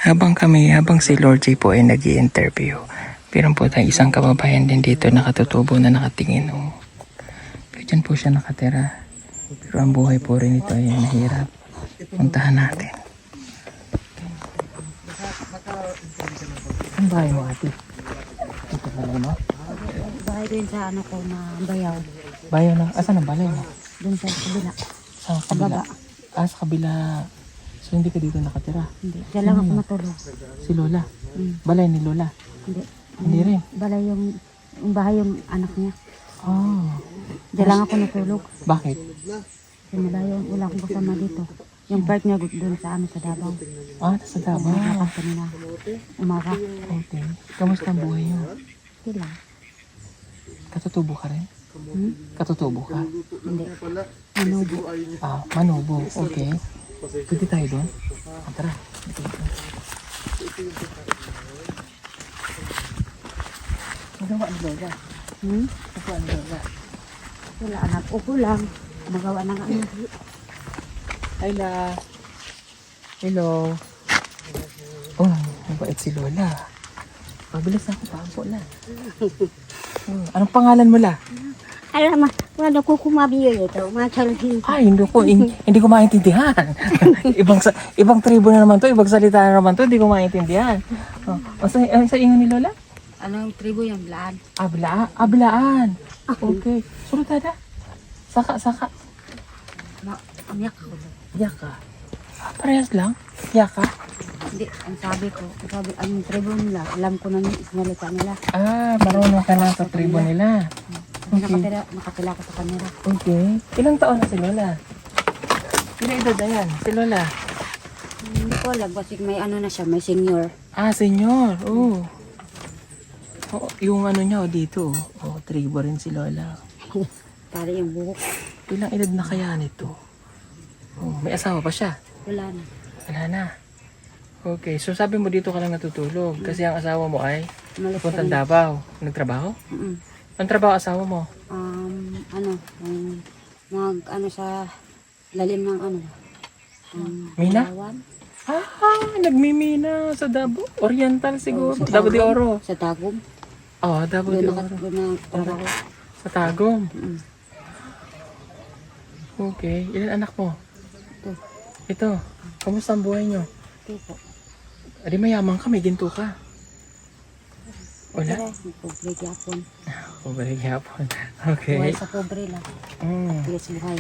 Habang si Lord J po ay nag-i-interview, meron po tayong isang kababayan din dito nakatutubo na nakatingin. Oh. Pero dyan po siya nakatira. Pero ang buhay po rin ito ay mahirap. Puntahan natin. Ang bahay mo, ate? Ito ba mo? Bahay din sa ano ko na bayaw. Bahay na? Asan ang balay mo? Doon sa kabila. Sa kabila? baba. Sa kabila. So hindi ka dito nakatira? Hindi. Diyan lang ako matulog. Si Lola? Mm. Balay ni Lola? Hindi. Hindi rin? Balay yung bahay yung anak niya. Oh. Diyan lang ako natulog. Bakit? Kasi wala akong kasama dito. Yung park niya doon sa sa Davao. Nasa Davao. Nagkakap kami na umaga. Okay. Kamusta ang buhay niyo? Sila. Katutubo ka rin? Hmm? Katutubo ka? Hindi. Manubo. Manubo. Okay. Pwede tayo doon? Tara. Magawa ni Lola. Magawa ni Lola. Wala anak ko lang. Magawa ng ano. Hi, La. Hello. Oh, mabait si Lola. Pabilis na ako, paampo na. Anong pangalan mo, La? Alam mo, wala ko kumabiyo ito. Machalhin. Ay, hindi ko maintindihan. ibang tribo na naman to, ibang salita na naman to, hindi ko maintindihan. Sa ingon ni Lola? Anong tribo yung Blaan? Ablaan. Okay. Surutada. Saka. Amiyak ako. Yaka. Parehas lang? Yaka? Hindi, ang sabi ko, ang tribo nila, alam ko na yung isinalita nila. Marunong ka na sa tribo nila. Okay. Nakatila ko sa kanila. Okay. Ilang taon na si Lola? Ilang edad na yan? Si Lola? Hindi ko alam, kasi may ano na siya, may senior. Senior. Yung ano niya dito. Tribo rin si Lola. Para yung buhok. Ilang edad na kaya nito? May asawa pa siya? Wala na. Wala na. Okay, so sabi mo dito ka lang natutulog kasi ang asawa mo ay Umalis puntang kami. Davao. Nagtrabaho? Ang trabaho asawa mo? Sa lalim ng ano. Mina? Palawan. Nagmimina sa Davao. Oriental siguro. Sa Davao de Oro. Sa Tagum. Davao de Oro. Doon trabaho. Sa Tagum. Okay, ilan anak mo? Ito. Kamusta ang buhay nyo? Ito po. Adi mayaman ka, may ginto ka. Wala? Pobre gyapon. Pobre yapon. Buhay Okay. sa pobre lang. Bilis buhay.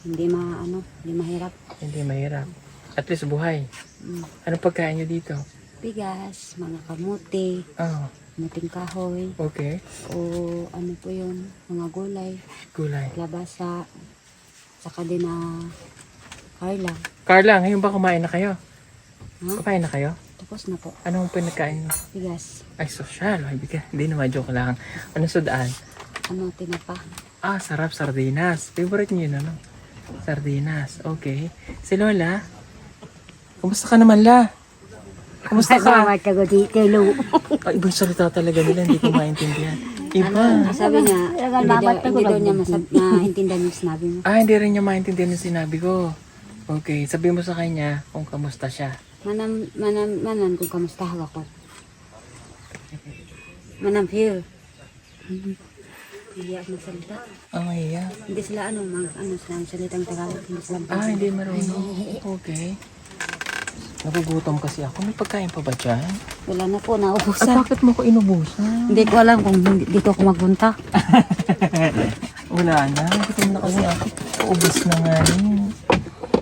Hindi mahirap. Hindi mahirap. At least buhay. Mm. Anong pagkain nyo dito? Bigas, mga kamuti, muting kahoy, Okay. o ano po yun, mga gulay, Gulay. labasa, saka din na karlang. Carla, ngayon ba kumain na kayo? Ha? Kumain na kayo? Tapos na po, Anong pinagkain mo? bigas, Ay, sosyal. Ay, hindi naman, joke lang. Anong sudaan? tinapa. Sarap, sardinas. Favorite niyo yun, ano? Sardinas. Okay. Si Lola? Kumusta ka naman, La? Kumusta ka? Ibang salita talaga nila, hindi ko maintindihan. Iba. Sabi niya, hindi daw niya maintindihan yung sinabi mo. Hindi rin niya maintindihan yung sinabi ko. Okay, sabi mo sa kanya kung kamusta siya. Manan kung kamusta ako. Manam here. Hindi ako magsalita. Iya. Hindi sila sila salitang Tagalog. Hindi sila Hindi marunong. Okay. Nagugutom kasi ako. May pagkain pa ba dyan? Wala na po, naubusan. Bakit mo ko inubusan? Hindi ko alam kung dito ako magpunta. Wala na. Gutom na kasi ako. Ubus na nga rin.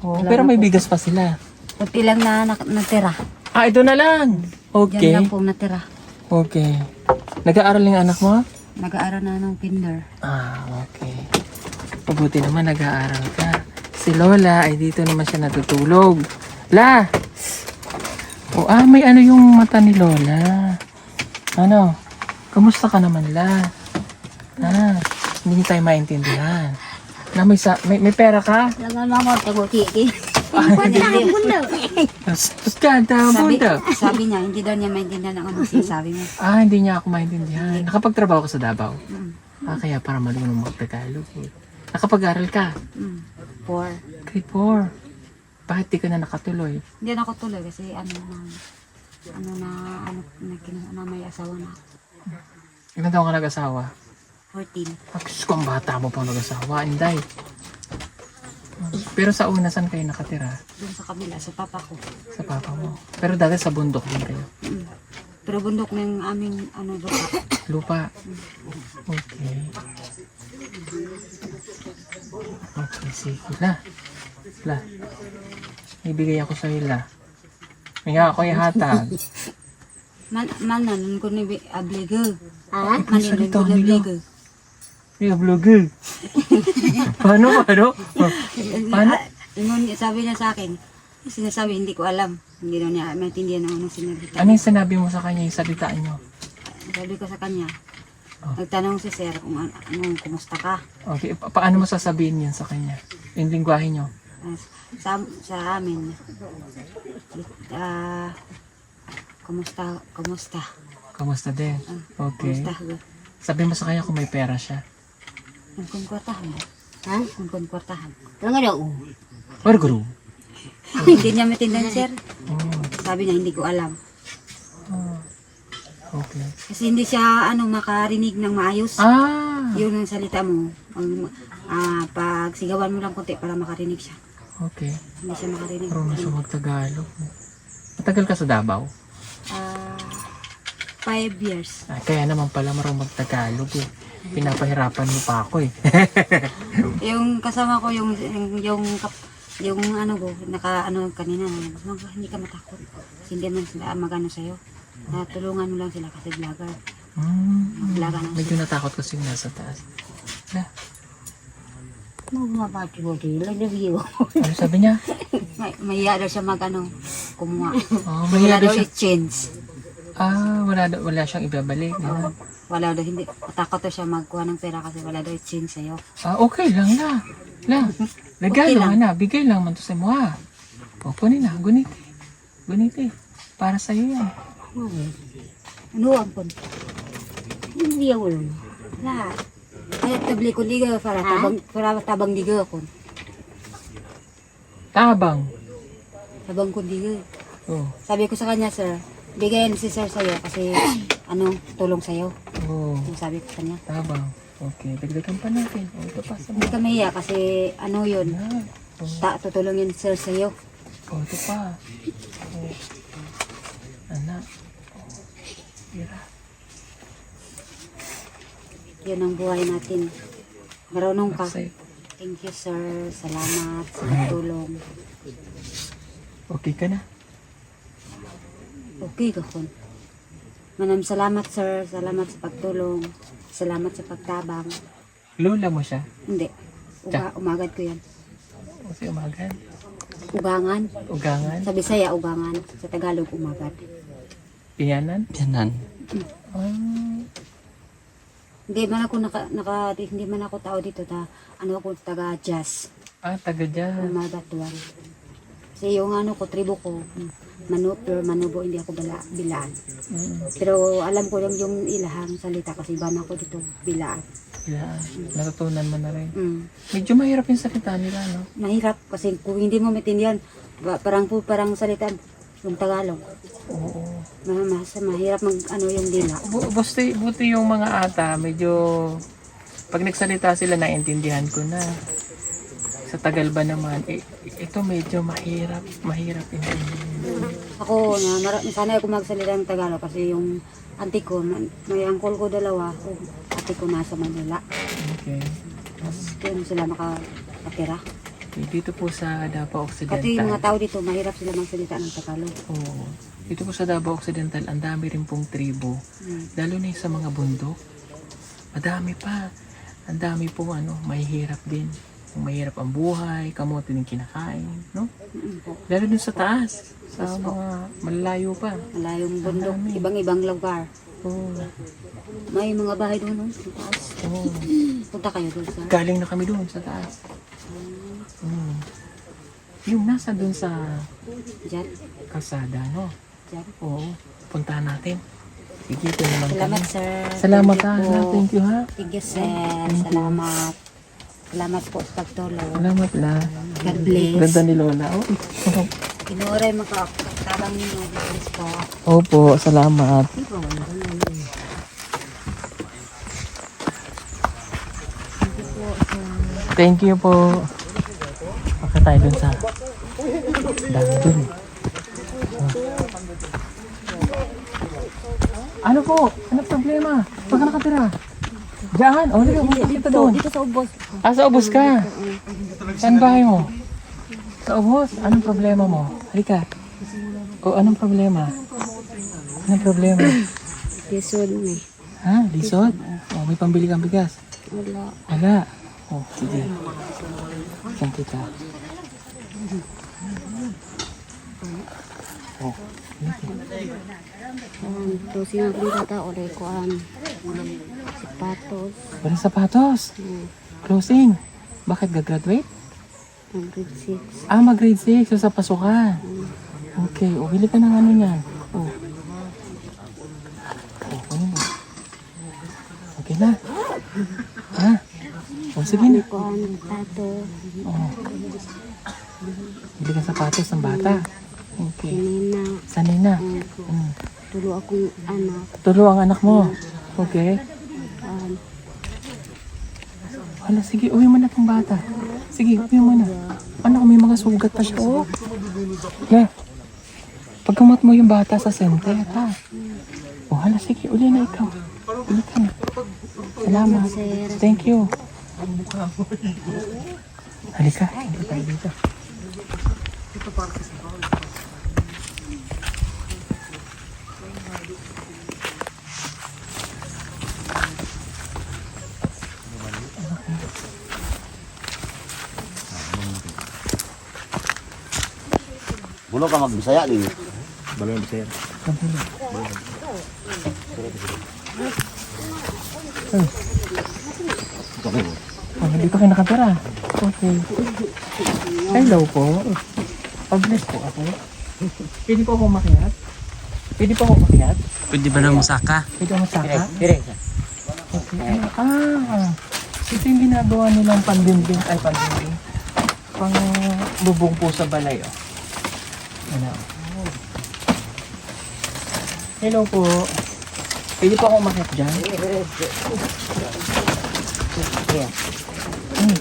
Pero may bigas pa sila. Kunti lang na natira. Ito na lang. Okay. Diyan lang po natira. Okay. Nag-aaral yung anak mo? Nag-aaral na ng kinder. Okay. Mabuti naman nag-aaral ka. Si Lola ay dito naman siya natutulog. La! May ano yung mata ni Lola. Ano? Kamusta ka naman, La? Hindi tayo maintindihan. May pera ka? Naman tagutiki. Sabi niya, hindi daw niya maintindihan ang ano sinasabi mo. Hindi niya ako maintindihan. Nakapagtrabaho ka sa Davao? Kaya para marunong mag-Tagalog. Nakapag-aral ka? 4. Grade 4. Bakit di ka na nakatuloy? Hindi na ako tuloy kasi na may asawa na. Ilan taon ka nag-asawa? 14. Diyos ko, ang bata mo pang nag-asawa, Inday. Pero sa una, saan kayo nakatira? Doon sa kabila, sa papa ko. Sa papa mo. Pero dati sa bundok din kayo. Mm. Pero bundok ng aming lupa. Lupa. Okay. Okay, sige. La. Ibigay ako sa'yo, La. May nga ako ihatag. Manan ko ni abligo. Ay, Manan salita ko nila. abligo. May vlogger. Paano? Paano? Sabi niya sa akin, sinasabi hindi ko alam. Hindi na niya maintindihan ang anong sinalita. Ano yung sinabi mo sa kanya, yung salitaan nyo? Sabi ko sa kanya, Oh. nagtanong si sir kung kumusta ka. Okay, paano mo sasabihin yan sa kanya? Yung lingwahe nyo? Sa amin, kumusta? Kamusta din? Okay. Kumusta? Sabi mo sa kanya kung may pera siya. Kung kwartahan. Ha? Kung kwartahan. Ano nga daw? Or guru? Hindi niya maintindihan, sir. Oh. Sabi niya, hindi ko alam. Oh. Okay. Kasi hindi siya makarinig ng maayos. Ah! Yun ang salita mo. Pag sigawan mo lang konti para makarinig siya. Okay. Hindi siya makarinig. Marunong siya mag-Tagalog. Matagal ka sa Davao? 5 years. Kaya naman pala marunong mag-Tagalog eh. Pinapahirapan mo pa ako eh. Yung kasama ko, yung kanina, hindi ka matakot. Hindi man sila magano sa'yo. Tulungan mo lang sila kasi vlogger. Vlogger na. Medyo natakot kasi yung nasa taas. Na, Mababati mo din. Love you. ano sabi niya? Mahiya daw siya kumuha. Oh, Wala mahiya daw daw siya. i-change. Wala siyang ibabalik. Ganun. Wala daw, hindi. Matakot daw siya magkuha ng pera kasi wala daw i-change sa'yo. Okay lang na. Okay Regalo lang. na. Bigay lang man to sa mo ha. O, kunin na. Guniti. Para sa'yo yan. Ano ang pun? Hindi ako lang. Lahat. Ay, tabli ko liga para tabang liga ako. Tabang. Tabang ko liga. Oh. Sabi ko sa kanya, sir, bigayan si sir sa'yo kasi tulong sa'yo. Oh. Yung sabi ko sa kanya. Tabang. Okay. Dagdagan pa natin. O, ito pa sa Hindi ka mahiya kasi yun. Yan. Tutulungin sir sa'yo. O, ito pa. O. Anak. O. Tira. Yun ang buhay natin. Marunong ka. Sa'yo. Thank you, sir. Salamat sa pagtulong. Okay ka na? Okay ka kun. Maraming salamat, sir. Salamat sa pagtulong. Salamat sa pagtabang. Lola mo siya? Hindi. Umagad ko yan. O, si umagan? Ugangan. Ugangan? Sa Bisaya, ugangan. Sa Tagalog, umagad. Piyanan? Yanan. Hindi man ako hindi man ako tao dito ako taga jazz. Taga dyan. Umagat one. Kasi yung ko, tribo ko, manubo, hindi ako bilaan. Pero alam ko yung ilahang salita kasi iba na ako dito, bilaan. Yan. Natutunan mo na rin. Mm. Medyo mahirap yung salita nila, no? Mahirap kasi kung hindi mo maintindihan, parang salita yung Tagalog. Oo. Mahirap yung dila. Buti yung mga ata, medyo pag nagsalita sila, naintindihan ko na. Sa tagal ba naman, ito medyo mahirap intindihan. Ako, sanay ako magsalita ng Tagalog kasi yung auntie ko, may angkol ko dalawa, ate ko nasa Manila. Okay. Kaya sila makatira. Dito po sa Davao Occidental. Kasi yung mga tao dito, mahirap sila magsalita ng Tagalog. Oo. Dito po sa Davao Occidental, ang dami rin pong tribo. Lalo na yung sa mga bundok. Madami pa. Ang dami pong mahihirap din. Yung mahirap ang buhay, kamote din kinakain, no? Lalo dun sa taas. Sa mga malalayo pa. Malayong bundok, Ang dami. ibang lugar. Oo. May mga bahay doon, no? Sa taas. Oo. Punta kayo doon, sir. Galing na kami doon sa taas. Yung nasa doon sa Diyan. kalsada, no? Diyan. Oo. Puntahan natin. Sige, ito naman Salamat, kami. sir. Salamat Thank ha. you po. Thank you ha. Thank you, sir. Salamat. Salamat po sa pagtulong. Salamat la. God bless. Ganda ni Lola. Oh. Kinuray makakatabang ninyo. God bless po. Opo, salamat. Thank you po. Baka tayo dun sa dami dun. Ano po? Ano problema? Baka nakatira? Diyan? O, halika, punta kita doon. Dito sa ubos. Ah, sa ubos ka? Saan bahay mo? Sa ubos? Anong problema mo? Halika. O, anong problema? Anong problema? Lisod mo eh. Ha? Lisod? O, may pambili kang bigas? Wala. Wala. O, sige. Saan kita? O, Ito siya pinata ulit ko sapatos. wala sapatos. Closing. Bakit gagraduate? Ang grade 6. Ah, mag-grade 6. So, sa pasukan. Okay. O, bili ka ng ano niyan. O. O, ano mo? Okay na. Ha? O, sige na. Ko ang tato. O. Bili ka sapatos ng bata. Okay. Nina. Sanay na. Tulo akong anak. Tulo ang anak mo. Okay. Um, Hala, sige, uwi mo na tong bata. Sige, uwi mo na. Anak, may mga sugat pa siya, oh. Yeah. Pagkamot mo yung bata sa center, ha? Oh, hala, sige, uli na ikaw. Uli ka na. Salamat. Thank you. Halika, hindi tayo dito. Bulo ka magbisaya din. Oh, hindi pa kayo nakatira. Okay. Hello po. Pag-bless po ako. Pwede po ako makihat? Pwede po ako makihat? Pwede ba na musaka? Pwede ako masaka? Okay. Ito yung ginagawa nilang pandinding, ay pandinding. Pang bubong po sa balay, oh. Ano? Hello po. Pwede po ako makihat dyan?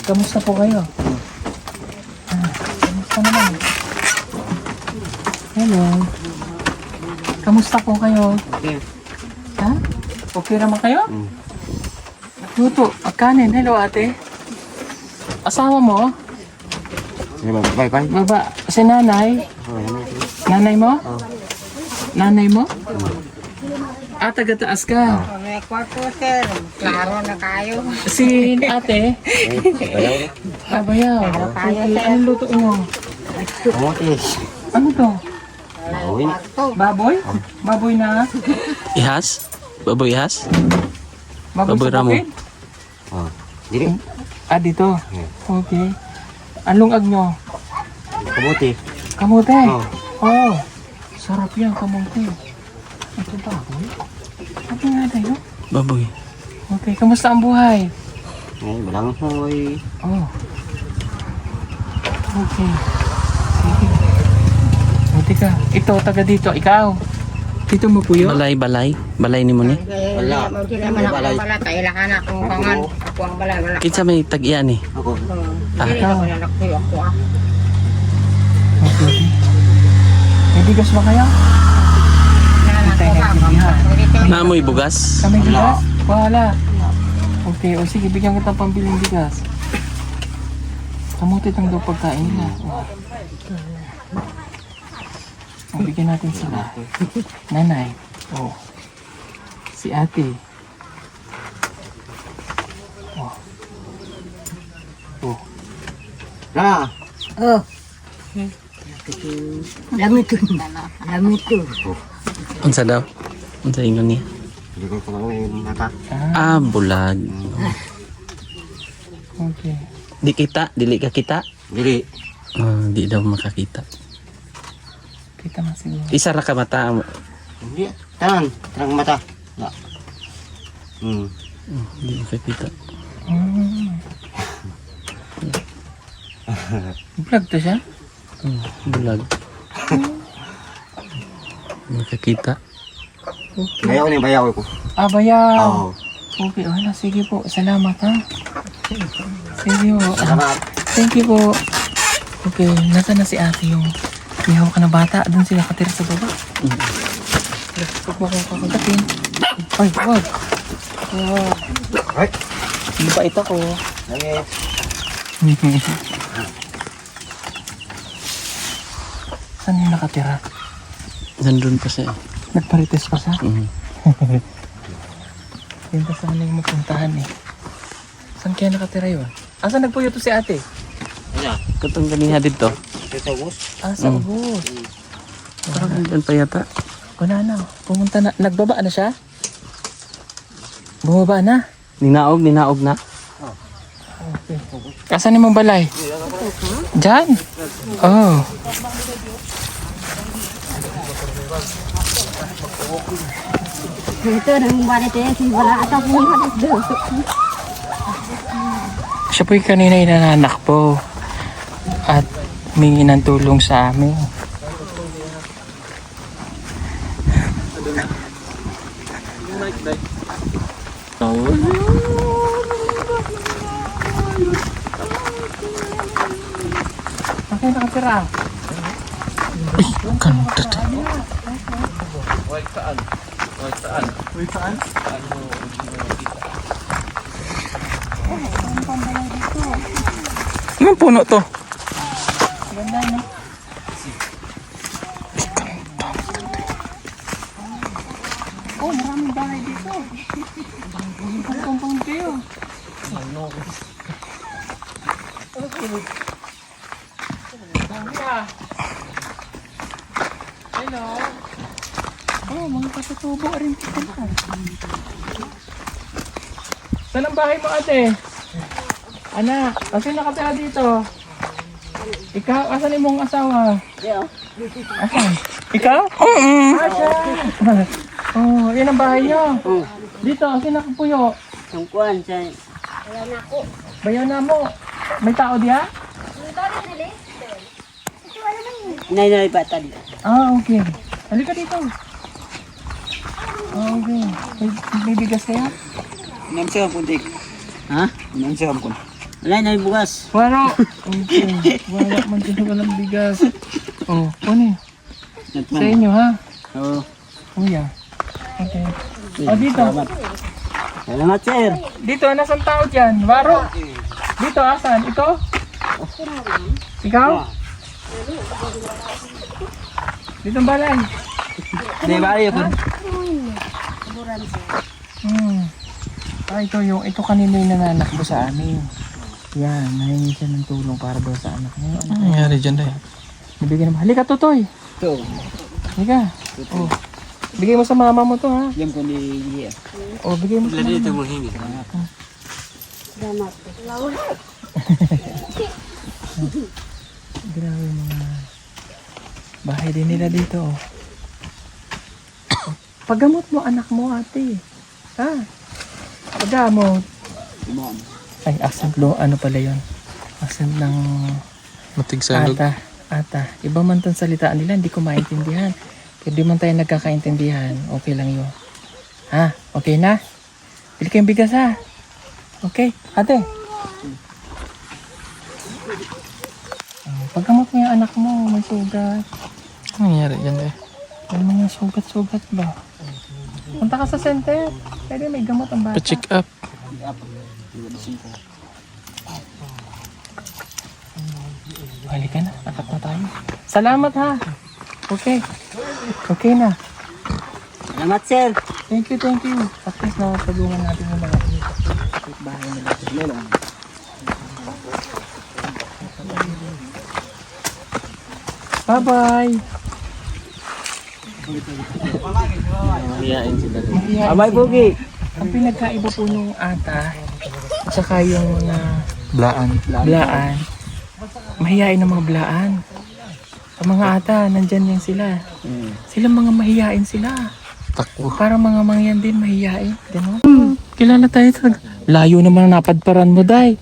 Kamusta po kayo? Kamusta naman? Hello. Kamusta po kayo? Ha? Okay naman kayo? Luto, kanin. Hello ate. Asawa mo? Bye bye. Baba, si nanay? Nanay mo? Nanay mo? Ah, taga-taas ka. May kwarto, sir. Klaro na kayo. Si ate? Abayaw. Okay, anong luto mo? Kamotes. Ano to? Bawin. Baboy? Baboy na? Ihas? Baboy ihas? Baboy Baboy sa ramo. bukid? Oh, dili. Ah, dito? Okay. Anong ag nyo? Kamote. Kamote? Oh. Oh. Sarap yan, kamote. Ito baboy? Ano nga tayo? Baboy. Okay, kamusta ang buhay? Ay, balanghoy. Oh. Okay. Sige. O, teka. Ito, taga dito. Ikaw. Dito mo po yun? Balay, balay. Balay ni mo ni. Wala. Hindi naman ako Balay. balay. Kailangan akong pangan. Ako ang balay. Wala. Kinsa may tag-iya ni. Ako. Hindi naman anak ko. Ako ah. Okay. May bigas ba kayo? Hindi tayo nagsibihan. Naamoy bugas. Kami bigas? Wala. Okay, o sige, bigyan kita pambiling bigas. Kamuti itong daw pagkain nila. O, bigyan natin sila. Nanay. O. Si ate. O. O. Na. Oh. Lamit ko. Lamit ko. Unsa daw? Unsa ingon niya? Hindi ko kumawin mata. Ah, Ah, bulag. okay. Di kita, dili ka kita. Dili. Ah, di daw makakita. Kita man siguro. Isa ra ka mata. Hindi. Tanan. Terang mata. Na. Di makakita. Mm. Vlog to siya? Bulag. Makakita. Okay. Bayaw ni bayaw ko. Ah, bayaw. Oo. Okay, wala. Sige po. Salamat ha. Sige po. Salamat. Thank you po. Okay, nasa na si ate yung may hawak na bata? Doon sila katira sa baba. Huwag mo kong kakagatin. Ay, wag. Ay. Hindi ba ito ko? Lagi. Saan yung nakatira? Nandun pa siya. Nagparites pa siya? Mm. Yun pa sana yung mapuntahan eh. Saan kaya nakatira yun? Saan nagpuyo to si ate? Katong ganiha dito. Dito, boss. Sa ubos. Parang nandun pa yata. Wala na. Pumunta na. Nagbaba na siya? Bumaba na? Ninaog na. Okay. Asan yung balay? Diyan? Oh. Ito nang balit eh, si wala ata po yung doon. Siya po'y kanina inananak po. At humingi ng tulong sa amin. Okay, nakatira. Ay, ganda to. Anong puno to? Ganda, no? Oh, maraming bahay dito. Compound kayo. Hello. Oh, mga katutubo rin dito. Saan ang bahay mo, ate? Anak, kasi nakatira dito. Ikaw, asan yung mong asawa? Asan? Ikaw? Asan? Oh, yan ang bahay niyo. Dito, asin nakapuyo. Ang kuwan sa... Bayaw na mo. May tao diya? Nay bata di. Ah, okay. Halika dito. Ah, okay. May bigas kaya? Nansiyam ko dik. Ha? Nansiyam ko. Wala na bukas. Waro. Okay. Wala man dito walang bigas. Oh, kunin. Sa inyo ha? Oo. Kuya. Okay. Oh, dito. Salamat sir. Dito, nasaan tao dyan? Waro. Dito, asan? Ito? Ikaw? Dito ang balay. Di ba ayo ko? Ito kanina yung nananakbo sa amin. Yan, nahingi siya ng tulong para daw sa anak niya. Ano nangyari dyan dahil? Nabigyan naman. Halika, Totoy. To. Halika. Oh. Bigay mo sa mama mo to, ha? Diyan ko ni Oh, bigay mo sa mama. Dito mo hingi. Grabe mga bahay din nila dito, oh. Paggamot mo anak mo, ate. Ha? Paggamot. Ay, accent lo, ano pala yun? Accent ng Matigsalog. ata. Iba man tong salitaan nila, hindi ko maintindihan. Pero di man tayo nagkakaintindihan, okay lang yun. Ha? Okay na? Pili kayong bigas, ha? Okay, ate. Paggamot mo yung anak mo, may sugat. Ano nangyari dyan eh? May mga sugat-sugat ba? Punta ka sa center. Pwede may gamot ang bata. Pa-check up. Halika na, akat na tayo. Salamat ha. Okay. Okay na. Salamat sir. Thank you. At least na tulungan natin yung mga bahay nila. Bye-bye. Hiyain sila. Mahihain Abay sila. Pogi. Ang pinagkaiba po nung ata, at saka yung mga Blaan. blaan, mahihain ng mga blaan. Ang mga ata, nandyan yan sila. Sila mga mahihain sila. Takbo. Parang mga mangyan din, mahihain. Gano'n. Kilala tayo. Layo naman ang napadparan mo, Day.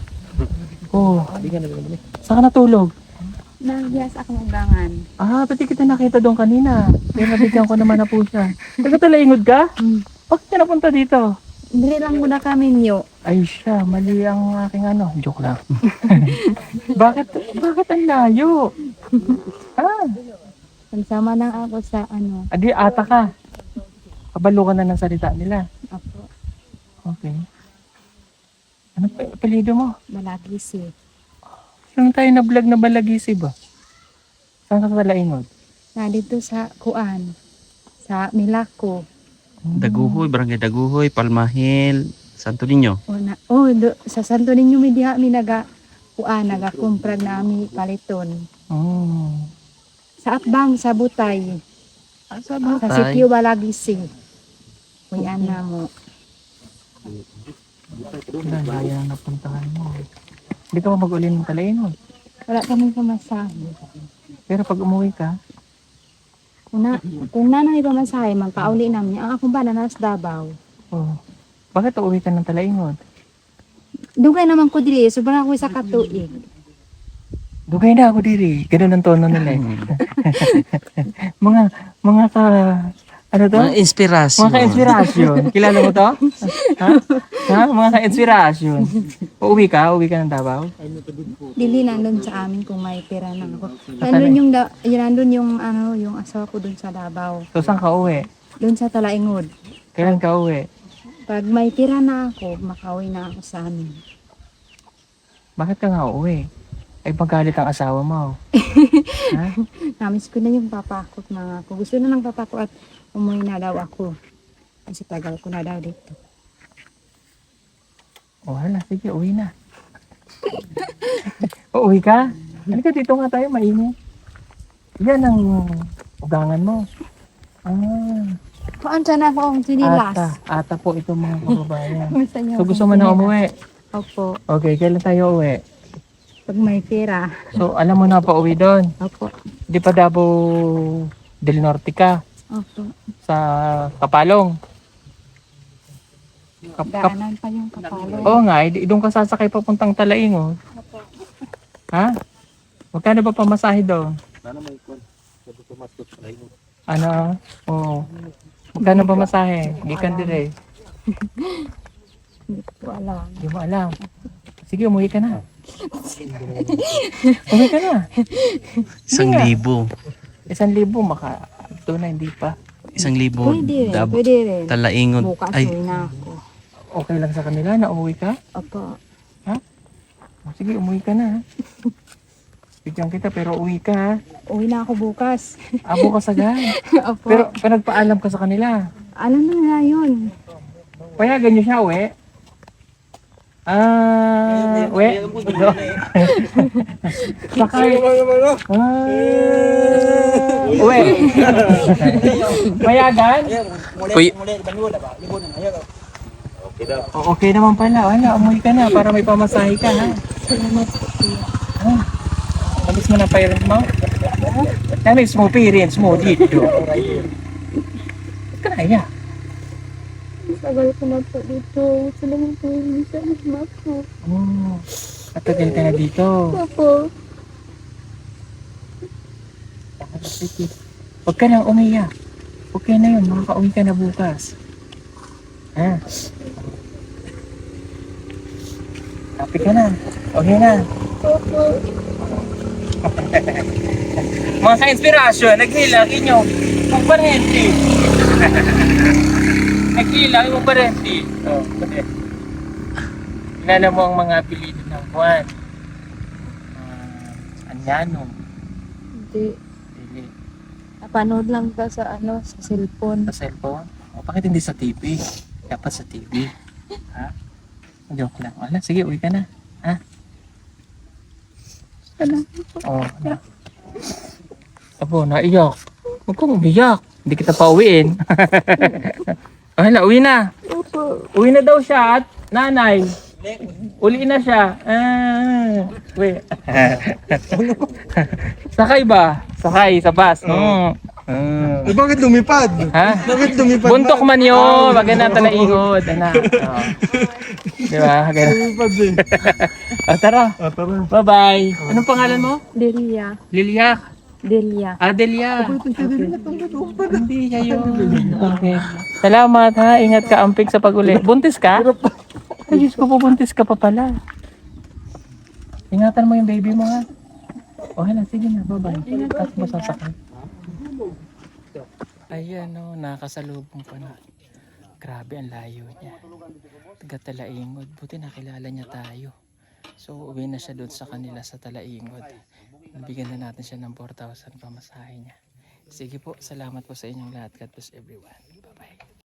Oh. Saan ka natulog? Nagyas akong ugangan. Ah, pati kita nakita doon kanina. Kaya nabigyan ko naman na po siya. Taga-Talaingod ka? Bakit ka napunta dito? Dili lang muna kami niyo. Ay siya, mali ang aking ano. Joke lang. Bakit ang layo? Ah, Pagsama lang ako sa adi ata ka. Kabalo ka na ng salita nila. Apo, Okay. Ano pa apelyido mo? Balagisi. Saan tayo na vlog na Balagisi ba? Saan ka sa Talaingod? Na dito sa Kuan, sa Milako. Daguhoy, Barangay Daguhoy, Palmahil, Santo Niño. Sa Santo Niño mi diha mi nagakumpra nami paliton. Oh. Sa Atbang, sa Butay, Sa sa Sitio Balagisi. Kuyan na mo. Wala, laya ang napuntahan mo. Hindi ka pa mag-uli ng Talaingod. Wala kami pamasahe. Pero pag umuwi ka, Kung na nang ipamasahe, magpauli namin. Ang akong bala nas Davao. oh. Bakit uuwi ka ng Talaingod? Dugay naman ko dili, sobrang ako sa katuig. Dugay na ako diri. Ganun ang tono nila eh. mga ka... Ano to? Mga inspirasyon. Mga ka-inspirasyon. Kilala mo to? Ha? Mga ka-inspirasyon. Uuwi ka? Uuwi ka ng Davao? Dili nandun sa amin kung may pera na ako. Nandun yung asawa ko dun sa Davao. So saan ka uwi? Dun sa Talaingod. Kailan ka uwi? Pag may pera na ako, makauwi na ako sa amin. Bakit ka nga uuwi? Ay pagkalit ang asawa mo. Ha? Namiss ko na yung papa ko na ako. Gusto na ng papa ko at umuwi na daw ako. Kasi tagal ko na daw dito. O hala, sige, uwi na. Uuwi ka? Halika dito nga tayo, mainit. Yan ang ugangan mo. Ah, Kuan sana ako ang sinilas. ata po itong mga kababayan. Gusto niyo So gusto akong mo na sinilas? umuwi? Opo. Okay, kailan tayo uwi? Pag may pera. So alam mo na pa uwi doon. Opo. Di pa Davao del Norte ka Opo. sa Kapalong. Daanan pa yung kapalo. Oo nga, doon ka sasakay papuntang Talaingod. Ha? Magkano ba pamasahe doon? Ano? Oo. Magkano ba masahe? Gikan dire. Hindi ko alam. Hindi mo alam. Sige, umuwi ka na. Umuwi ka na. 1,000. 1,000 maka. Ito na, hindi pa. 1,000. Pwede rin. Pwede rin. Talaingod. Bukas Ay, uwi na ako. Okay lang sa kanila na umuwi ka? Opo. O, sige, umuwi ka na. Bigyan kita pero uwi ka ha. Uwi na ako bukas. Abo ka sagad. Opo. Pero nagpaalam ka sa kanila. Alam na nga yun. Payagan niyo siya, uwi. Uwi. Sakay. Uwi. Payagan? Kuy, O, okay naman pala. Wala, umuwi ka na para may pamasahe ka ha. Salamat po. Kuya. Namiss mo na parents mo? Namiss mo parents mo dito. Ba't ka naiya? Tagal ko na po dito. Salamat po yung sa mama ko. Katagal ka na dito. Opo. Sige. Huwag ka nang umiyak. Okay na yun, makaka-uwi ka na bukas. Ha? Happy ka na. Okay na. Opo. Mga ka-inspirasyon, naghilang inyo. Magparenti. Naghilang yung magparenti. Oh, okay. Kilala mo ang mga apelido ng Juan. Anyano. Hindi. Dili. Napanood lang ka sa sa cellphone. Sa cellphone? O, bakit hindi sa TV? Dapat sa TV. Ha? Joke lang. Wala, sige, uwi ka na. Ha? Oo, na. Abo, naiyak. Huwag kang umiyak. Hindi kita pauwiin. Wala, uwi na. Uwi na daw siya at nanay. Uli na siya. Uwi. Sakay ba? Sakay sa bus. Bakit lumipad? Ha? Bakit lumipad? Buntok man yun. Wag na talaingod. Anak. Di ba? Ganun. Tara. Tara. Bye-bye. Anong pangalan mo? Delia. Lilia. Delia. Adelia. Hindi siya yun. Okay. Salamat ha. Ingat ka amping sa pag-uli. Buntis ka? Ay, Diyos ko po, buntis ka pa pala. Ingatan mo yung baby mo ha. Okay na, sige na. Bye-bye. Tapos mo sasakay. Ayan o, nakasalubong pa na. Grabe ang layo niya. Taga Talaingod. Buti nakilala niya tayo. So, uwi na siya doon sa kanila sa Talaingod. Nabigyan na natin siya ng 4,000 pamasahe niya. Sige po, salamat po sa inyong lahat. God bless everyone.